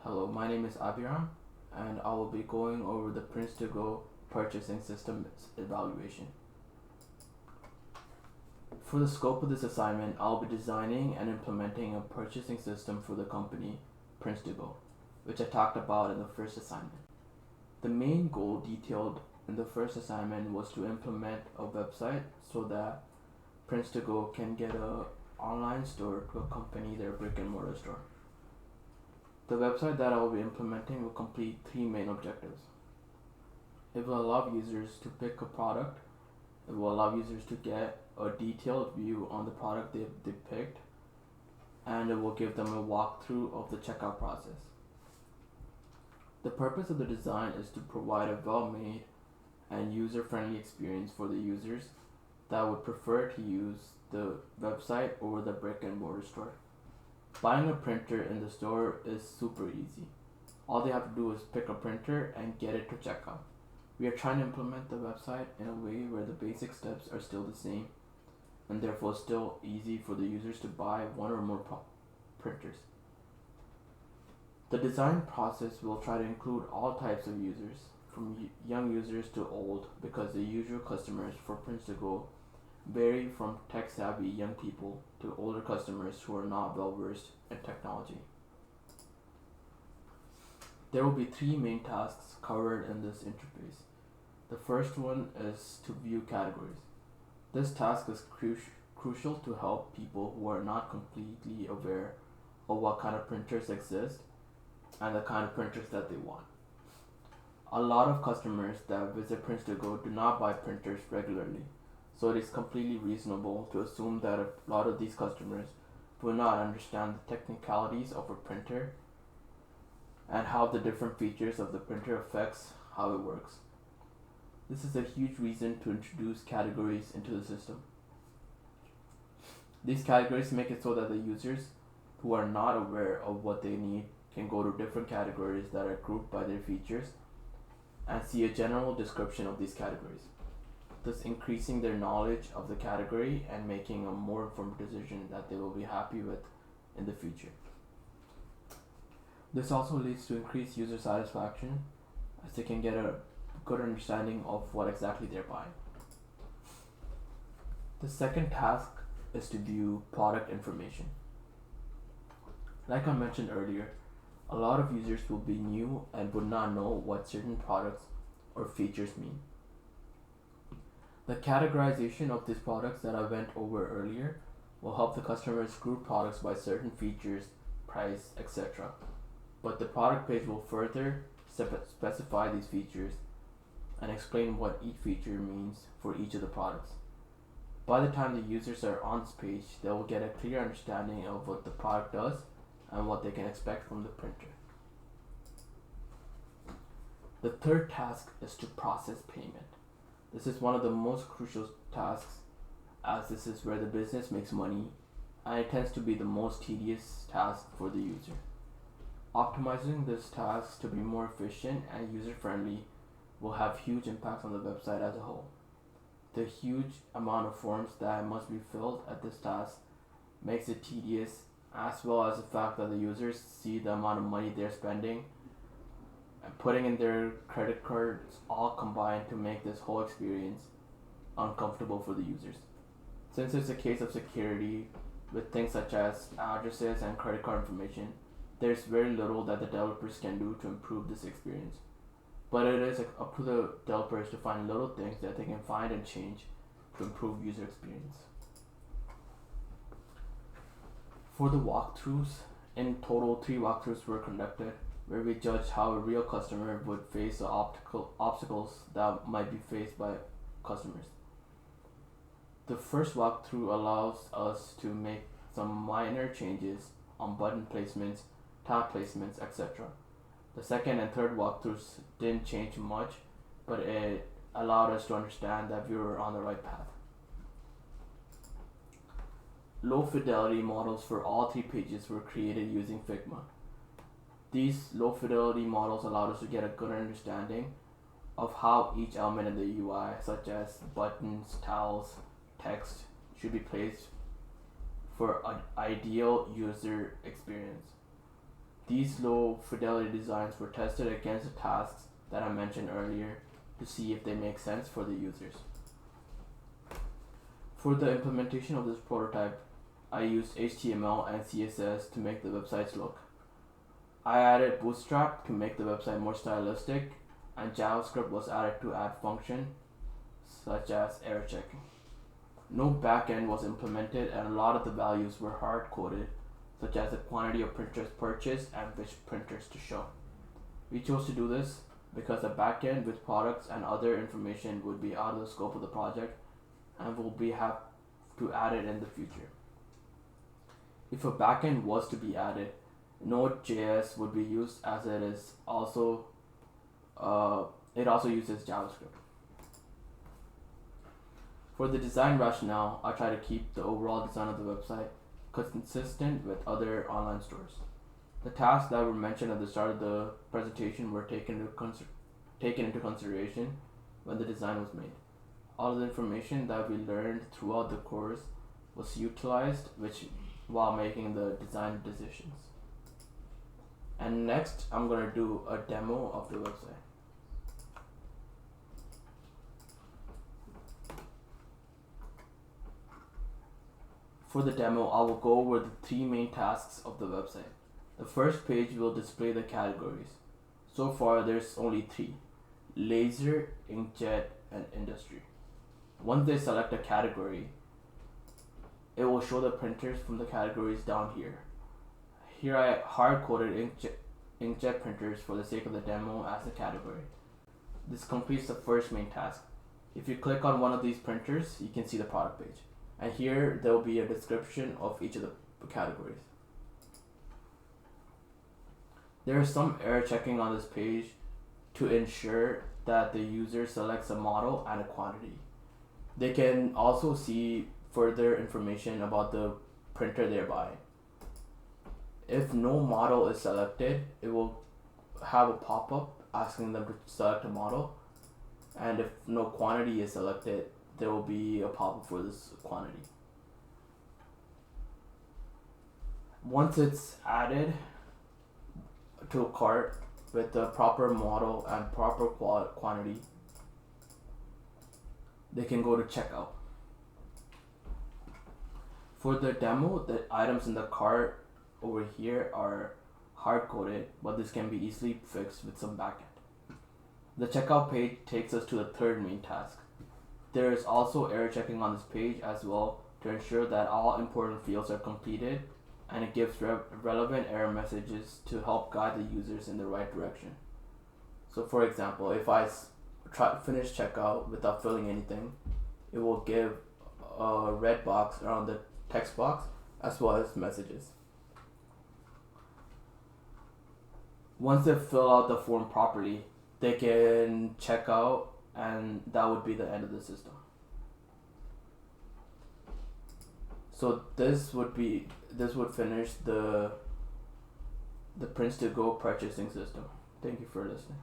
Hello, my name is Abhiram, and I will be going over the Prints2Go purchasing system evaluation. For the scope of this assignment, I'll be designing and implementing a purchasing system for the company Prints2Go, which I talked about in the first assignment. The main goal detailed in the first assignment was to implement a website so that Prints2Go can get an online store to accompany their brick and mortar store. The website that I will be implementing will complete three main objectives. It will allow users to pick a product, it will allow users to get a detailed view on the product they picked, and it will give them a walkthrough of the checkout process. The purpose of the design is to provide a well-made and user-friendly experience for the users that would prefer to use the website over the brick and mortar store. Buying a printer in the store is super easy. All they have to do is pick a printer and get it to checkout. We are trying to implement the website in a way where the basic steps are still the same and therefore still easy for the users to buy one or more printers. The design process will try to include all types of users, from young users to old, because the usual customers for Prints2Go vary from tech-savvy young people to older customers who are not well-versed in technology. There will be three main tasks covered in this interface. The first one is to view categories. This task is crucial to help people who are not completely aware of what kind of printers exist and the kind of printers that they want. A lot of customers that visit Prints2Go do not buy printers regularly, so it is completely reasonable to assume that a lot of these customers will not understand the technicalities of a printer and how the different features of the printer affects how it works. This is a huge reason to introduce categories into the system. These categories make it so that the users who are not aware of what they need can go to different categories that are grouped by their features and see a general description of these categories, thus increasing their knowledge of the category and making a more informed decision that they will be happy with in the future. This also leads to increased user satisfaction as they can get a good understanding of what exactly they're buying. The second task is to view product information. Like I mentioned earlier, a lot of users will be new and would not know what certain products or features mean. The categorization of these products that I went over earlier will help the customers group products by certain features, price, etc. But the product page will further specify these features and explain what each feature means for each of the products. By the time the users are on this page, they will get a clear understanding of what the product does and what they can expect from the printer. The third task is to process payment. This is one of the most crucial tasks, as this is where the business makes money and it tends to be the most tedious task for the user. Optimizing this task to be more efficient and user-friendly will have huge impacts on the website as a whole. The huge amount of forms that must be filled at this task makes it tedious, as well as the fact that the users see the amount of money they're spending and putting in their credit cards all combined to make this whole experience uncomfortable for the users. Since it's a case of security with things such as addresses and credit card information, there's very little that the developers can do to improve this experience. But it is up to the developers to find little things that they can find and change to improve user experience. For the walkthroughs, in total 3 walkthroughs were conducted, where we judged how a real customer would face the obstacles that might be faced by customers. The first walkthrough allows us to make some minor changes on button placements, tab placements, etc. The second and third walkthroughs didn't change much, but it allowed us to understand that we were on the right path. Low fidelity models for all 3 pages were created using Figma. These low fidelity models allowed us to get a good understanding of how each element in the UI, such as buttons, tiles, text, should be placed for an ideal user experience. These low fidelity designs were tested against the tasks that I mentioned earlier to see if they make sense for the users. For the implementation of this prototype, I used HTML and CSS to make the websites look. I added Bootstrap to make the website more stylistic, and JavaScript was added to add functions such as error checking. No backend was implemented, and a lot of the values were hard-coded, such as the quantity of printers purchased and which printers to show. We chose to do this because the backend with products and other information would be out of the scope of the project and will have to add it in the future. If a backend was to be added, Node.js would be used, as it is also it also uses JavaScript. For the design rationale, I try to keep the overall design of the website consistent with other online stores. The tasks that were mentioned at the start of the presentation were taken into consideration when the design was made. All of the information that we learned throughout the course was utilized while making the design decisions. And next, I'm going to do a demo of the website. For the demo, I will go over the three main tasks of the website. The first page will display the categories. So far, there's only three: laser, inkjet, and industry. Once they select a category, it will show the printers from the categories down here. Here I hard-coded inkjet printers for the sake of the demo as a category. This completes the first main task. If you click on one of these printers, you can see the product page. And here there will be a description of each of the categories. There is some error checking on this page to ensure that the user selects a model and a quantity. They can also see further information about the printer they're buying. If no model is selected, it will have a pop-up asking them to select a model, and if no quantity is selected, there will be a pop-up for this quantity. Once it's added to a cart with the proper model and proper quantity, they can go to checkout. For the demo, the items in the cart over here are hard-coded, but this can be easily fixed with some backend. The checkout page takes us to the third main task. There is also error checking on this page as well to ensure that all important fields are completed, and it gives relevant error messages to help guide the users in the right direction. So for example, if I try to finish checkout without filling anything, it will give a red box around the text box as well as messages. Once they fill out the form properly, they can check out, and that would be the end of the system. So this would finish the Prints2Go purchasing system. Thank you for listening.